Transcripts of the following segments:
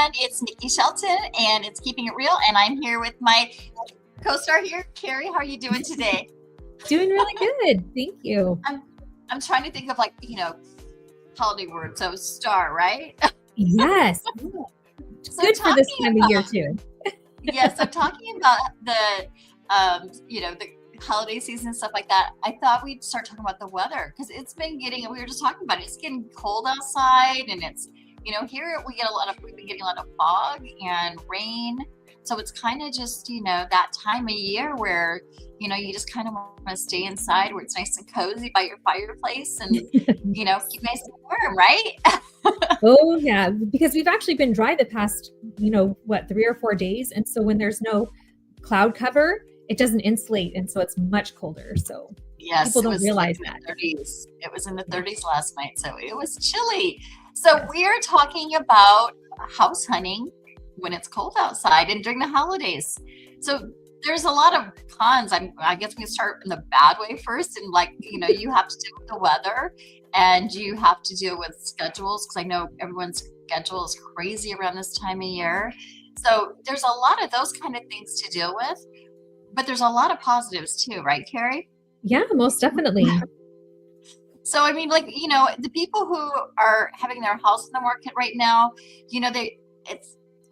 and it's Nikki Shelton, and it's Keeping It Real, and I'm here with my co-star here, Kerri. How are you doing today? Doing really good. Thank you. I'm trying to think of holiday words. So star, right? Yes. It's So good for this time of year about- too. Yes, I'm talking about the holiday season and stuff like that. I thought we'd start talking about the weather because it's been getting. We were just talking about it. It's getting cold outside, and it's here we've been getting a lot of fog and rain. So it's kind of just that time of year where you just kind of want to stay inside where it's nice and cozy by your fireplace and keep nice and warm, right? Oh yeah, because we've actually been dry the past 3 or 4 days, and so when there's no cloud cover, it doesn't insulate, and so it's much colder. So yes, people don't realize that. 30s. It was in the 30s last night, so it was chilly. So we are talking about house hunting when it's cold outside and during the holidays. So there's a lot of cons. I guess we can start in the bad way first, and you have to deal with the weather, and you have to deal with schedules because I know everyone's schedule is crazy around this time of year. So there's a lot of those kind of things to deal with, but there's a lot of positives too, right, Kerri? Yeah, most definitely. So I mean, the people who are having their house in the market right now,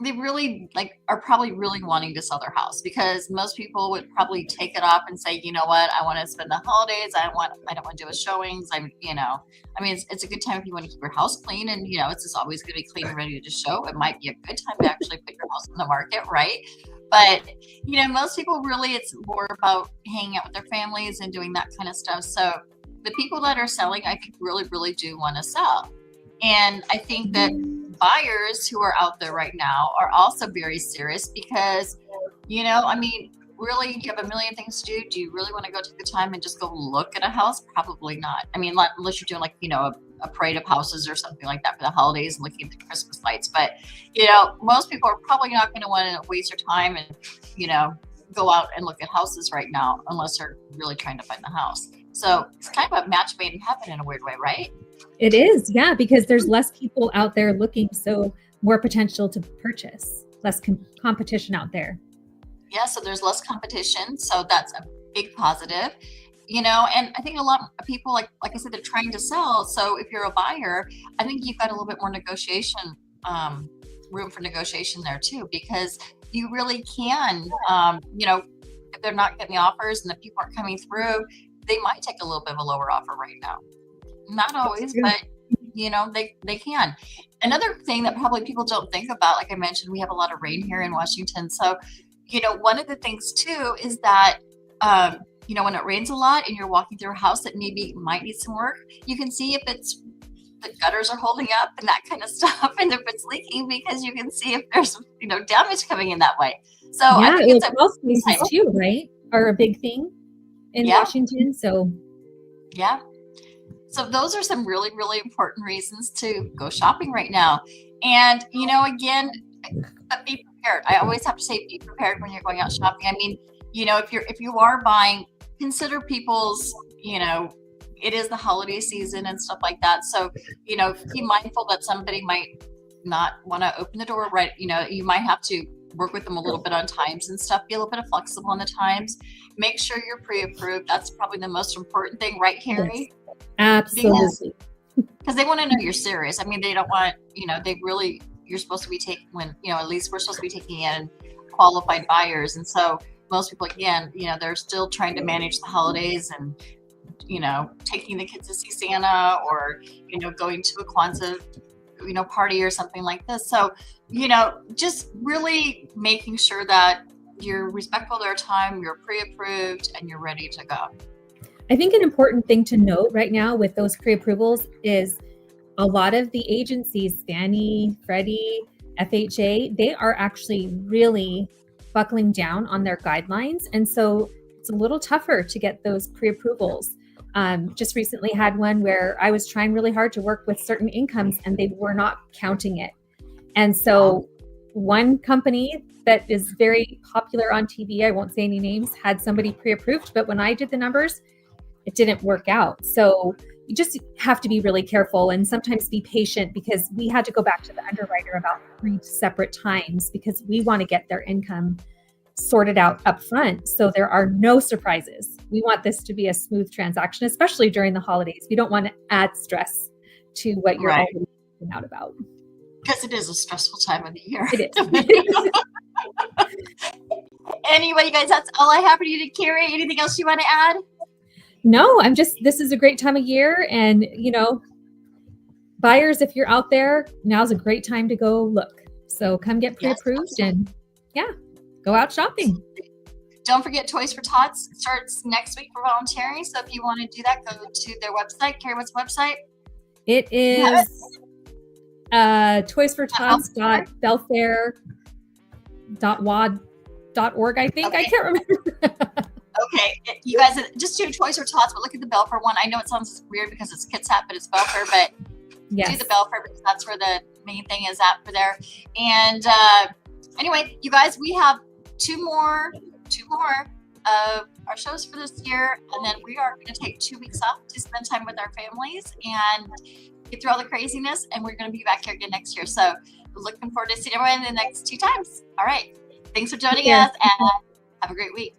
they really are probably really wanting to sell their house because most people would probably take it off and say, you know what, I want to spend the holidays. I don't want to do a showings. It's a good time if you want to keep your house clean, and it's just always going to be clean and ready to show. It might be a good time to actually put your house in the market, right? But most people really, it's more about hanging out with their families and doing that kind of stuff. So the people that are selling, I think really, really do want to sell. And I think that buyers who are out there right now are also very serious because, really, you have a million things to do. Do you really want to go take the time and just go look at a house? Probably not. I mean, unless you're doing a parade of houses or something like that for the holidays and looking at the Christmas lights. But, most people are probably not going to want to waste their time and, go out and look at houses right now unless they're really trying to find the house. So it's kind of a match made in heaven in a weird way, right? It is, yeah, because there's less people out there looking, so more potential to purchase, less competition out there. Yeah, so there's less competition, so that's a big positive. And I think a lot of people, like I said, they're trying to sell. So if you're a buyer, I think you've got a little bit more negotiation, room for negotiation there too, because you really can, if they're not getting the offers and the people aren't coming through, they might take a little bit of a lower offer right now. Not always, but they can. Another thing that probably people don't think about, like I mentioned, we have a lot of rain here in Washington. So, one of the things too is that, when it rains a lot and you're walking through a house that maybe might need some work, you can see if the gutters are holding up and that kind of stuff, and if it's leaking, because you can see if there's damage coming in that way. So yeah, I think it's crawl spaces too, right? Are a big thing in Washington. So yeah. So those are some really, really important reasons to go shopping right now. And, again, be prepared. I always have to say, be prepared when you're going out shopping. I mean, if you are buying, consider people's, it is the holiday season and stuff like that. So, be mindful that somebody might not want to open the door, right? You might have to work with them a little bit on times and stuff, be a little bit flexible on the times. Make sure you're pre-approved. That's probably the most important thing, right, Kerri? Yes. Absolutely. Because they want to know you're serious. I mean, they don't want, you're supposed to be taking at least we're supposed to be taking in qualified buyers. And so most people, again, they're still trying to manage the holidays and, taking the kids to see Santa or, going to a Kwanzaa, party or something like this. So, just really making sure that you're respectful of their time, you're pre-approved, and you're ready to go. I think an important thing to note right now with those pre-approvals is a lot of the agencies, Fannie, Freddie, FHA, they are actually really buckling down on their guidelines. And so it's a little tougher to get those pre-approvals. Just recently had one where I was trying really hard to work with certain incomes and they were not counting it. And so one company that is very popular on TV, I won't say any names, had somebody pre-approved, but when I did the numbers, it didn't work out. So you just have to be really careful and sometimes be patient, because we had to go back to the underwriter about 3 separate times because we want to get their income sorted out up front so there are no surprises. We want this to be a smooth transaction, especially during the holidays. We don't want to add stress to what you're Right. already thinking out about. Because it is a stressful time of the year. It is. Anyway, you guys, that's all I have for you to Kerri. Anything else you want to add? No, this is a great time of year. And, buyers, if you're out there, now's a great time to go look. So come get pre-approved and go out shopping. Don't forget Toys for Tots starts next week for volunteering. So if you want to do that, go to their website. Kerri, what's the website? It is toysfortots.belfair.wad.org, I think. Okay. I can't remember. Okay, you guys just do Toys for Tots, but look at the Belfair one. I know it sounds weird because it's Kitsap, but it's Belfair, but do the Belfair because that's where the main thing is at for there. And anyway, you guys, we have two more of our shows for this year, and then we are going to take 2 weeks off to spend time with our families and get through all the craziness, and we're going to be back here again next year. So looking forward to seeing everyone in the next 2 times. All right, thanks for joining us, and have a great week.